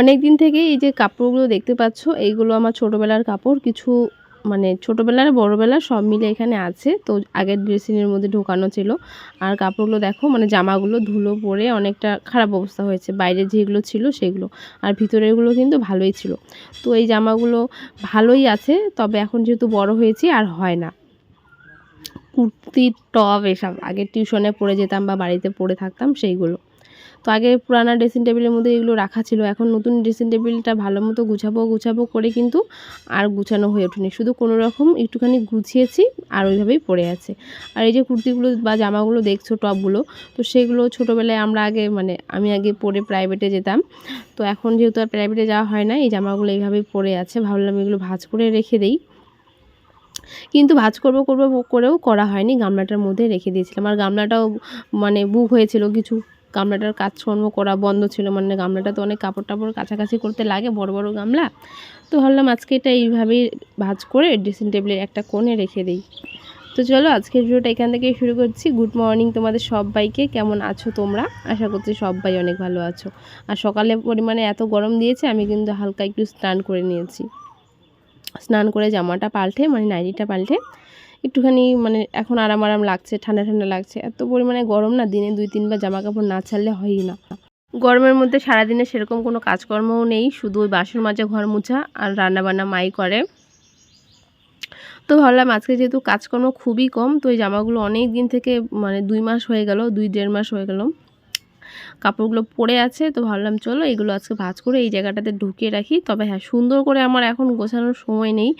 অনেক দিন থেকে এই যে কাপড়গুলো দেখতে পাচ্ছ, এইগুলো আমার ছোটোবেলার কাপড়। কিছু মানে ছোটোবেলার বড়োবেলার সব মিলে এখানে আছে। তো আগের ড্রেসিংয়ের মধ্যে ঢোকানো ছিল। আর কাপড়গুলো দেখো, মানে জামাগুলো ধুলো পড়ে অনেকটা খারাপ অবস্থা হয়েছে। বাইরে যেগুলো ছিল সেগুলো, আর ভিতরেরগুলো কিন্তু ভালোই ছিল। তো এই জামাগুলো ভালোই আছে, তবে এখন যেহেতু বড় হয়েছি আর হয় না। কুর্তি, টপ এসব আগে টিউশনে পরে যেতাম বা বাড়িতে পরে থাকতাম সেইগুলো। তো আগে পুরানা ড্রেসিং টেবিলের মধ্যে এগুলো রাখা ছিল। এখন নতুন ড্রেসিং টেবিলটা ভালো মতো গুছাবো করে কিন্তু আর গুছানো হয়ে ওঠেনি। শুধু কোনো রকম একটুখানি গুছিয়েছি আর ওইভাবেই পড়ে আছে। আর এই যে কুর্তিগুলো বা জামাগুলো দেখছো, টপগুলো, তো সেগুলো ছোটোবেলায় আমরা আগে মানে আমি আগে পরে প্রাইভেটে যেতাম। তো এখন যেহেতু আর প্রাইভেটে যাওয়া হয় না, এই জামাগুলো এইভাবেই পড়ে আছে। ভাবলাম এগুলো ভাঁজ করে রেখে দেই, কিন্তু ভাঁজ করবো করেও করা হয়নি। গামলাটার মধ্যে রেখে দিয়েছিলাম। আর গামলাটাও মানে বুক হয়েছিল কিছু, গামলাটার কাজকর্ম করা বন্ধ ছিল। মানে গামলাটা তো অনেক কাপড় টাপড় কাছাকাছি করতে লাগে, বড় বড় গামলা। তো ভাবলাম আজকে এটা এইভাবেই ভাঁজ করে ড্রেসিং টেবিলের একটা কোণে রেখে দিই। তো চলো আজকের ভিডিওটা এখান থেকেই শুরু করছি। গুড মর্নিং তোমাদের সবাইকে। কেমন আছো তোমরা? আশা করছি সবাই অনেক ভালো আছো। আর সকালে পরিমাণে এত গরম দিয়েছে, আমি কিন্তু হালকা একটু স্নান করে নিয়েছি। স্নান করে জামাটা পাল্টে, মানে নাইটিটা পাল্টে একটুখানি মানে এখন আরাম লাগছে, ঠান্ডা ঠান্ডা লাগছে। এত পরিমাণে গরম না, দিনে 2-3 বার জামা কাপড় না ছাড়লে হয়ই না। গরমের মধ্যে সারাদিনে সেরকম কোনো কাজকর্মও নেই, শুধু ওই বাসন মাজা, ঘর মোছা আর রান্নাবান্না মাই করে। তো ভাবলাম আজকে যেহেতু কাজকর্ম খুবই কম, তো এই জামাগুলো অনেক দিন থেকে মানে 2 মাস হয়ে গেল, 2-1.5 মাস হয়ে গেল কাপড়গুলো পড়ে আছে। তো ভাবলাম চলো এগুলো আজকে ভাঁজ করে এই জায়গাটাতে ঢুকিয়ে রাখি। তবে হ্যাঁ, সুন্দর করে আমার এখন গোছানোর সময় নেই,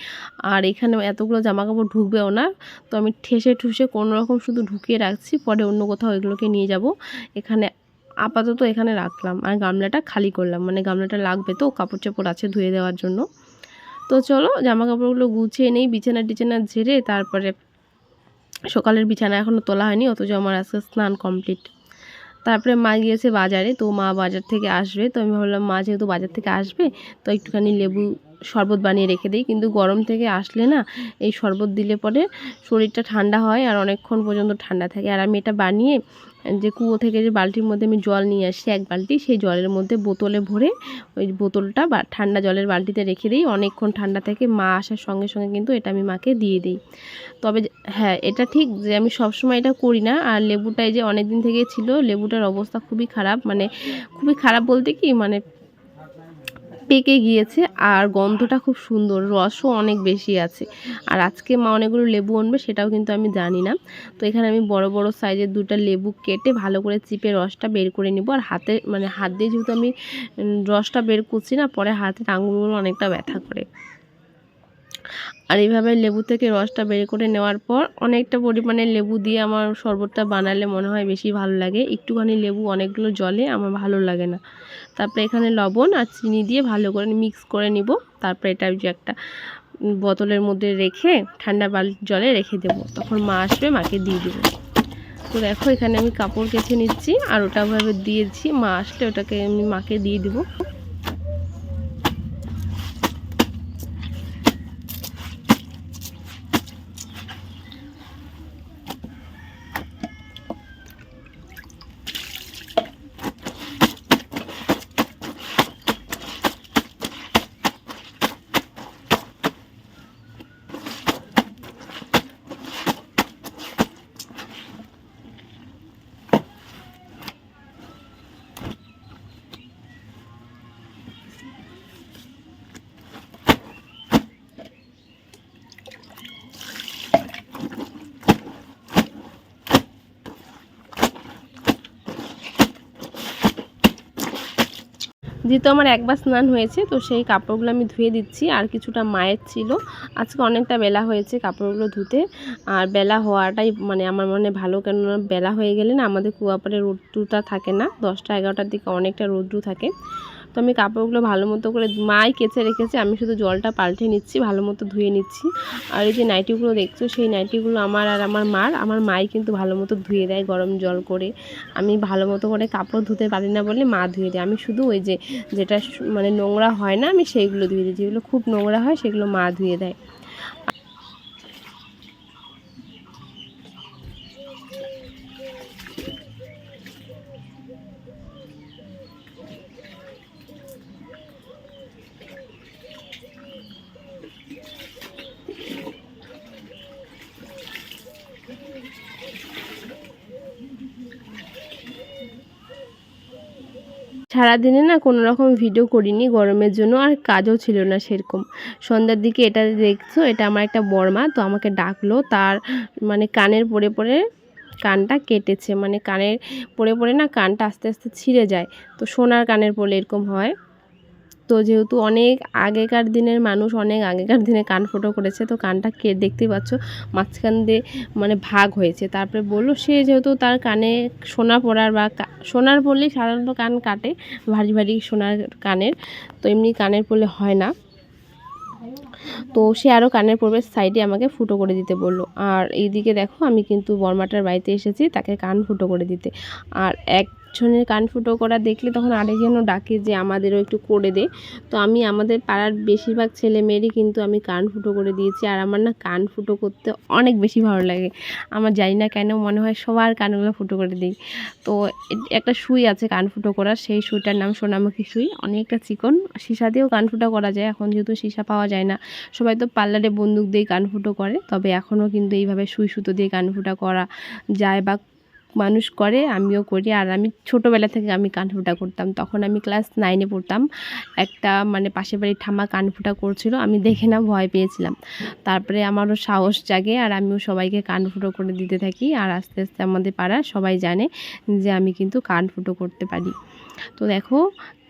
আর এখানে এতগুলো জামা কাপড় ঢুকবেও না। তো আমি ঠেসে ঠুসে কোনো রকম শুধু ঢুকিয়ে রাখছি, পরে অন্য কোথাও এগুলোকে নিয়ে যাব। এখানে আপাতত এখানে রাখলাম, আর গামলাটা খালি করলাম, মানে গামলাটা লাগবে তো, কাপড় চাপড় আছে ধুয়ে দেওয়ার জন্য। তো চলো জামা কাপড়গুলো গুছিয়ে নেই, বিছানা টিছানা ঝেড়ে। তারপরে সকালের বিছানা এখনও তোলা হয়নি, অথচ আমার আজকে স্নান কমপ্লিট। তারপরে মা গিয়েছে বাজারে, তো মা বাজার থেকে আসবে। তো আমি ভাবলাম মা যেহেতু বাজার থেকে আসবে, তো একটুখানি লেবু শরবত বানিয়ে রেখে দিই। কিন্তু গরম থেকে আসলে না, এই শরবত দিলে পরে শরীরটা ঠান্ডা হয় আর অনেকক্ষণ পর্যন্ত ঠান্ডা থাকে। আর আমি এটা বানিয়ে যে কুয়ো থেকে যে বালতির মধ্যে আমি জল নিয়ে আসি 1 বালতি, সেই জলের মধ্যে বোতলে ভরে ওই বোতলটা বা ঠান্ডা জলের বালতিতে রেখে দিই। অনেকক্ষণ ঠান্ডা থেকে মা আসার সঙ্গে সঙ্গে কিন্তু এটা আমি মাকে দিয়ে দিই। তবে হ্যাঁ, এটা ঠিক যে আমি সবসময় এটা করি না। আর লেবুটা এই যে অনেক দিন থেকে ছিল, লেবুটার অবস্থা খুবই খারাপ, মানে খুবই খারাপ বলতে কি, মানে পেকে গিয়েছে। আর গন্ধটা খুব সুন্দর, রসও অনেক বেশি আছে। আর আজকে মা অনেকগুলো লেবু আনবে, সেটাও কিন্তু আমি জানি না। তো এখানে আমি বড় বড় সাইজের 2টা লেবু কেটে ভালো করে চিপে রসটা বের করে নিব। আর হাতে মানে হাত দিয়ে যেহেতু আমি রসটা বের করছি না, পরে হাতের আঙুলগুলো অনেকটা ব্যথা করে। আর এইভাবে লেবু থেকে রসটা বের করে নেওয়ার পর অনেকটা পরিমাণে লেবু দিয়ে আমার শরবতটা বানালে মনে হয় বেশি ভালো লাগে। একটুখানি লেবু অনেকগুলো জলে আমার ভালো লাগে না। তারপরে এখানে লবণ আর চিনি দিয়ে ভালো করে মিক্স করে নিব। তারপরে এটা যে একটা বোতলের মধ্যে রেখে ঠান্ডা জলে রেখে দেব, তখন মা আসবে, মাকে দিয়ে দেবো। তো দেখো এখানে আমি কাপড় কেচে নিচ্ছি, আর ওটা ভাবে দিয়েছি, মা আসলে ওটাকে আমি মাকে দিয়ে দেবো। যেহেতু আমার একবার স্নান হয়েছে, তো সেই কাপড়গুলো আমি ধুয়ে দিচ্ছি। আর কিছুটা মায়ের ছিল, আজকে অনেকটা বেলা হয়েছে কাপড়গুলো ধুতে, আর বেলা হওয়াটাই মানে আমার মনে ভালো, কেননা বেলা হয়ে গেলে না আমাদের কুয়াপাড়ে রোদ্রুটা থাকে না, 10টা 11টার দিকে অনেকটা রোদ্রু থাকে। তো আমি কাপড়গুলো ভালো মতো করে মাই কেচে রেখেছে, আমি শুধু জলটা পাল্টে নিচ্ছি, ভালো মতো ধুয়ে নিচ্ছি। আর এই যে নাইটিগুলো দেখছো, সেই নাইটিগুলো আমার আর আমার মাই কিন্তু ভালো মতো ধুয়ে দেয় গরম জল করে। আমি ভালো মতো করে কাপড় ধুতে পারি না বলে মা ধুয়ে দেয়, আমি শুধু ওই যে যেটা মানে নোংরা হয় না আমি সেইগুলো ধুয়ে দিই, যেগুলো খুব নোংরা হয় সেগুলো মা ধুয়ে দেয়। সারাদিনে না কোনো রকম ভিডিও করিনি গরমের জন্য, আর কাজও ছিল না সেরকম। সন্ধ্যার দিকে এটা দেখছো, এটা আমার একটা বড়মা, তো আমাকে ডাকলো, তার মানে কানের পড়ে পড়ে কানটা কেটেছে, মানে কানের পড়ে পড়ে না কানটা আস্তে আস্তে ছিঁড়ে যায়। তো সোনার কানের পড়লে এরকম হয়। তো যেহেতু অনেক আগেকার দিনের মানুষ অনেক আগেকার দিনে কান ফুটো করেছে, তো কানটা দেখতেই পাচ্ছ মাঝখান দিয়ে মানে ভাগ হয়েছে। তারপরে বললো সে যেহেতু তার কানে সোনা পড়ার বা সোনার পড়লেই সাধারণত কান কাটে, ভারী ভারী সোনার কানের, তো এমনি কানের পড়লে হয় না। তো সে আরও কানের পড়বে সাইডে আমাকে ফুটো করে দিতে বললো। আর এইদিকে দেখো আমি কিন্তু বড়মাটার বাড়িতে এসেছি তাকে কান ফুটো করে দিতে। আর একজনের কান ফুটো করা দেখলে তখন আরেকজনও ডাকে যে আমাদেরও একটু করে দে। তো আমি আমাদের পাড়ার বেশিরভাগ ছেলে মেয়েরই কিন্তু আমি কান ফুটো করে দিয়েছি। আর আমার না কান ফুটো করতে অনেক বেশি ভালো লাগে, আমার জানি না কেন মনে হয় সবার কানগুলো ফুটো করে দিই। তো একটা সুই আছে কান ফুটো করার, সেই সুইটার নাম সোনামুখী সুই, অনেকটা চিকন, সীসা দিয়েও কান ফুটো করা যায়, এখন যেহেতু সীসা পাওয়া যায় না, সবাই তো পার্লারে বন্দুক দিয়ে কান ফুটো করে, তবে এখনও কিন্তু এইভাবে সুই সুতো দিয়ে কান ফুটা করা যায় বা মানুষ করে, আমিও করি। আর আমি ছোটোবেলা থেকে আমি কান ফুটা করতাম, তখন আমি ক্লাস 9-এ পড়তাম। একটা মানে পাশের বাড়ির ঠাম্মা কান ফুটা করছিল, আমি দেখে না ভয় পেয়েছিলাম, তারপরে আমারও সাহস জাগে আর আমিও সবাইকে কান ফুটো করে দিতে থাকি। আর আস্তে আস্তে আমাদের পাড়া সবাই জানে যে আমি কিন্তু কান ফুটো করতে পারি। তো দেখো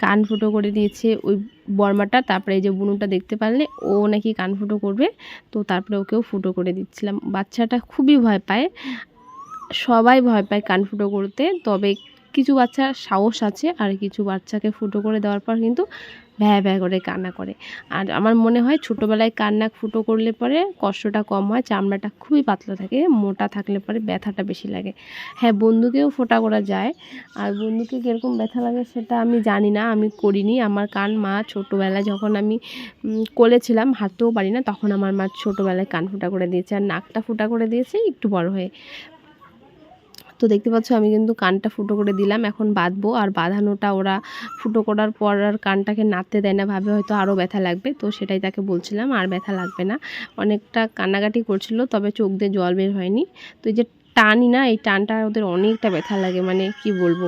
কান ফুটো করে দিয়েছে ওই বর্মাটা, তারপরে এই যে বুনুটা দেখতে পারলে ও নাকি কান ফুটো করবে, তো তারপরে ওকেও ফুটো করে দিচ্ছিলাম। বাচ্চাটা খুবই ভয় পায়, সবাই ভয় পায় কান ফুটো করতে, তবে কিছু বাচ্চার সাহস আছে আর কিছু বাচ্চাকে ফুটো করে দেওয়ার পর কিন্তু ভ্যা ভ্যা করে কান্না করে। আর আমার মনে হয় ছোটোবেলায় কান্না ফুটো করলে পরে কষ্টটা কম হয়, চামড়াটা খুবই পাতলা থাকে, মোটা থাকলে পরে ব্যথাটা বেশি লাগে। হ্যাঁ, বন্দুকেও ফোঁটা করা যায়, আর বন্দুকে কীরকম ব্যথা লাগে সেটা আমি জানি না, আমি করিনি। আমার কান মা ছোটোবেলায় যখন আমি কোলে ছিলাম, হাঁটতেও পারি না, তখন আমার মা ছোটোবেলায় কান ফুটা করে দিয়েছে, আর নাকটা ফুটা করে দিয়েছে একটু বড় হয়ে। তো দেখতে পাচ্ছ আমি কিন্তু কানটা ফুটো করে দিলাম, এখন বাঁধবো। আর বাঁধানোটা ওরা ফুটো করার পর আর কানটাকে নাড়তে দেয় না, ভাবে হয়তো আরও ব্যথা লাগবে, তো সেটাই তাকে বলছিলাম আর ব্যথা লাগবে না। অনেকটা কান্নাকাটি করছিল, তবে চোখ দিয়ে জল বের হয়নি। তো এই যে টানি না, এই টানটা ওদের অনেকটা ব্যথা লাগে, মানে কি বলবো।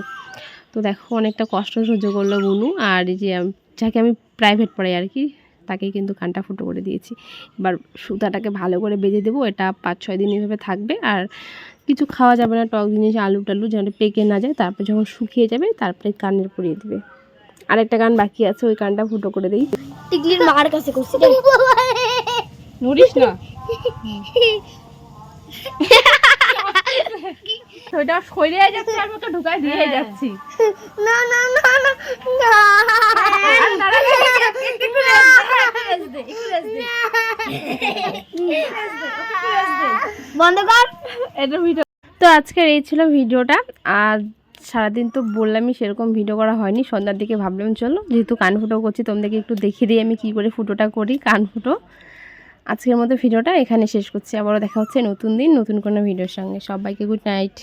তো দেখো অনেকটা কষ্ট সহ্য করলো বুনু। আর এই যে যাকে আমি প্রাইভেট পড়াই আর কি, তাকে কিন্তু কানটা ফুটো করে দিয়েছি। এবার সুতাটাকে ভালো করে বেঁধে দেবো, এটা 5-6 দিন এভাবে থাকবে। আর কিছু খাওয়া যাবে না, টক জিনিস আলু টালু যেন পেকে না যায়, তারপর যখন শুকিয়ে যাবে তারপরে কানের পরিয়ে দেবে। আরেকটা কান বাকি আছে, ওই কানটা ফুটো করে দিই। টিকলির মার কাছে করছি নড়িস না, ওইটা সরে যাচ্ছে আর ওকে ঢুকাই দিয়ে যাচ্ছি। না না না না বন্ধ কর এটা ভিডিও। তো আজকের এই ছিল ভিডিওটা। আর সারাদিন তো বললামই সেরকম ভিডিও করা হয়নি, সন্ধ্যার দিকে ভাবলাম চলো যেহেতু কান ফুটো করছি তোমাদেরকে একটু দেখিয়ে দিই আমি কী করে ফুটোটা করি, কান ফুটো। আজকের মতো ভিডিওটা এখানে শেষ করছি, আবারও দেখা হচ্ছে নতুন দিন নতুন কোনো ভিডিওর সঙ্গে। সবাইকে গুড নাইট।